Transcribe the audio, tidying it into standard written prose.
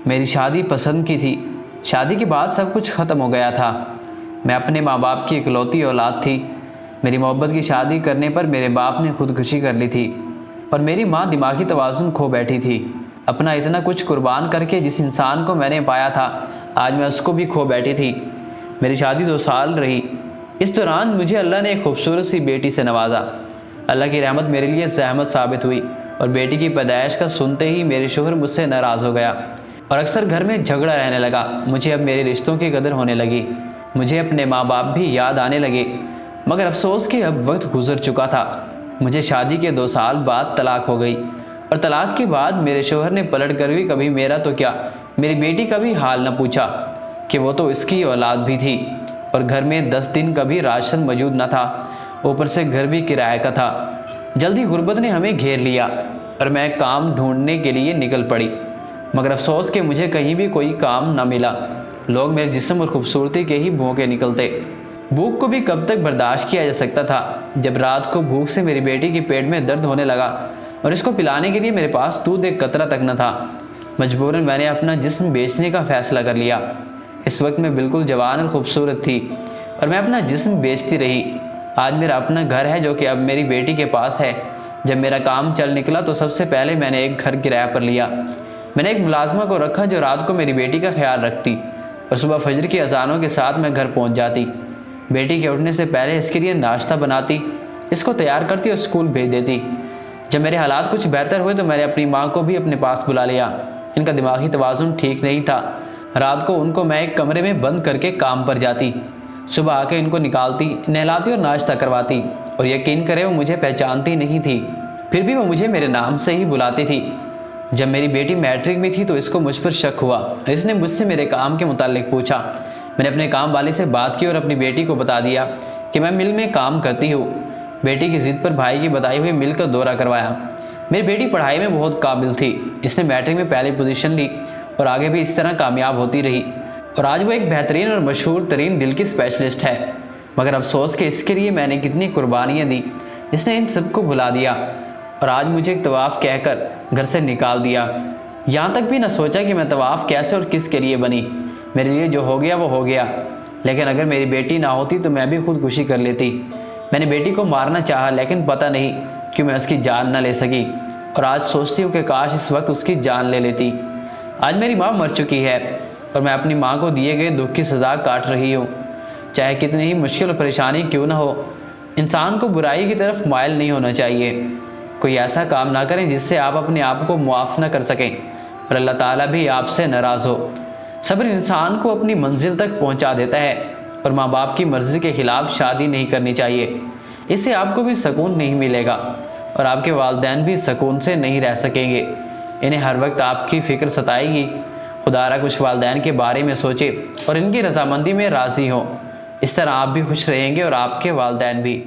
میری شادی پسند کی تھی۔ شادی کے بعد سب کچھ ختم ہو گیا تھا۔ میں اپنے ماں باپ کی اکلوتی اولاد تھی۔ میری محبت کی شادی کرنے پر میرے باپ نے خودکشی کر لی تھی اور میری ماں دماغی توازن کھو بیٹھی تھی۔ اپنا اتنا کچھ قربان کر کے جس انسان کو میں نے پایا تھا، آج میں اس کو بھی کھو بیٹھی تھی۔ میری شادی 2 سال رہی۔ اس دوران مجھے اللہ نے ایک خوبصورت سی بیٹی سے نوازا۔ اللہ کی رحمت میرے لیے زحمت ثابت ہوئی اور بیٹی کی پیدائش کا سنتے ہی میرے شوہر مجھ سے ناراض ہو گیا اور اکثر گھر میں جھگڑا رہنے لگا۔ مجھے اب میرے رشتوں کی قدر ہونے لگی۔ مجھے اپنے ماں باپ بھی یاد آنے لگے، مگر افسوس کہ اب وقت گزر چکا تھا۔ مجھے شادی کے 2 سال بعد طلاق ہو گئی اور طلاق کے بعد میرے شوہر نے پلٹ کر بھی کبھی میرا تو کیا میری بیٹی کا بھی حال نہ پوچھا کہ وہ تو اس کی اولاد بھی تھی اور گھر میں 10 دن کا بھی راشن موجود نہ تھا، اوپر سے گھر بھی کرائے کا تھا۔ جلدی غربت نے ہمیں گھیر لیا اور میں کام ڈھونڈنے کے لیے نکل پڑی، مگر افسوس کہ مجھے کہیں بھی کوئی کام نہ ملا۔ لوگ میرے جسم اور خوبصورتی کے ہی بھونکے نکلتے۔ بھوک کو بھی کب تک برداشت کیا جا سکتا تھا؟ جب رات کو بھوک سے میری بیٹی کے پیٹ میں درد ہونے لگا اور اس کو پلانے کے لیے میرے پاس دودھ ایک قطرہ تک نہ تھا، مجبوراً میں نے اپنا جسم بیچنے کا فیصلہ کر لیا۔ اس وقت میں بالکل جوان اور خوبصورت تھی اور میں اپنا جسم بیچتی رہی۔ آج میرا اپنا گھر ہے جو کہ اب میری بیٹی کے پاس ہے۔ جب میرا کام چل نکلا تو سب سے پہلے میں نے ایک گھر کرایہ پر لیا۔ میں نے ایک ملازمہ کو رکھا جو رات کو میری بیٹی کا خیال رکھتی اور صبح فجر کی اذانوں کے ساتھ میں گھر پہنچ جاتی۔ بیٹی کے اٹھنے سے پہلے اس کے لیے ناشتہ بناتی، اس کو تیار کرتی اور اسکول بھیج دیتی۔ جب میرے حالات کچھ بہتر ہوئے تو میں نے اپنی ماں کو بھی اپنے پاس بلا لیا۔ ان کا دماغی توازن ٹھیک نہیں تھا۔ رات کو ان کو میں ایک کمرے میں بند کر کے کام پر جاتی، صبح آ کے ان کو نکالتی، نہلاتی اور ناشتہ کرواتی، اور یقین کرے وہ مجھے پہچانتی نہیں تھی، پھر بھی وہ مجھے میرے نام سے ہی بلاتی تھی۔ جب میری بیٹی میٹرک میں تھی تو اس کو مجھ پر شک ہوا۔ اس نے مجھ سے میرے کام کے متعلق پوچھا۔ میں نے اپنے کام والی سے بات کی اور اپنی بیٹی کو بتا دیا کہ میں مل میں کام کرتی ہوں۔ بیٹی کی ضد پر بھائی کی بتائی ہوئی مل کا دورہ کروایا۔ میری بیٹی پڑھائی میں بہت قابل تھی۔ اس نے میٹرک میں پہلی پوزیشن لی اور آگے بھی اس طرح کامیاب ہوتی رہی، اور آج وہ ایک بہترین اور مشہور ترین دل کی اسپیشلسٹ ہے۔ مگر افسوس کہ اس کے لیے میں نے کتنی قربانیاں دی۔ اس نے ان سب کو بھلا دیا اور آج مجھے ایک طواف کہہ کر گھر سے نکال دیا۔ یہاں تک بھی نہ سوچا کہ میں طواف کیسے اور کس کے لیے بنی۔ میرے لیے جو ہو گیا وہ ہو گیا، لیکن اگر میری بیٹی نہ ہوتی تو میں بھی خودکشی کر لیتی۔ میں نے بیٹی کو مارنا چاہا، لیکن پتہ نہیں کیوں میں اس کی جان نہ لے سکی، اور آج سوچتی ہوں کہ کاش اس وقت اس کی جان لے لیتی۔ آج میری ماں مر چکی ہے اور میں اپنی ماں کو دیے گئے دکھ کی سزا کاٹ رہی ہوں۔ چاہے کتنی ہی مشکل اور پریشانی کیوں نہ ہو، انسان کو برائی کی طرف مائل نہیں ہونا چاہیے۔ کوئی ایسا کام نہ کریں جس سے آپ اپنے آپ کو معاف نہ کر سکیں اور اللہ تعالیٰ بھی آپ سے ناراض ہو۔ صبر انسان کو اپنی منزل تک پہنچا دیتا ہے، اور ماں باپ کی مرضی کے خلاف شادی نہیں کرنی چاہیے۔ اس سے آپ کو بھی سکون نہیں ملے گا اور آپ کے والدین بھی سکون سے نہیں رہ سکیں گے۔ انہیں ہر وقت آپ کی فکر ستائے گی۔ خدا را کچھ والدین کے بارے میں سوچے اور ان کی رضامندی میں راضی ہوں۔ اس طرح آپ بھی خوش رہیں گے اور آپ کے والدین بھی۔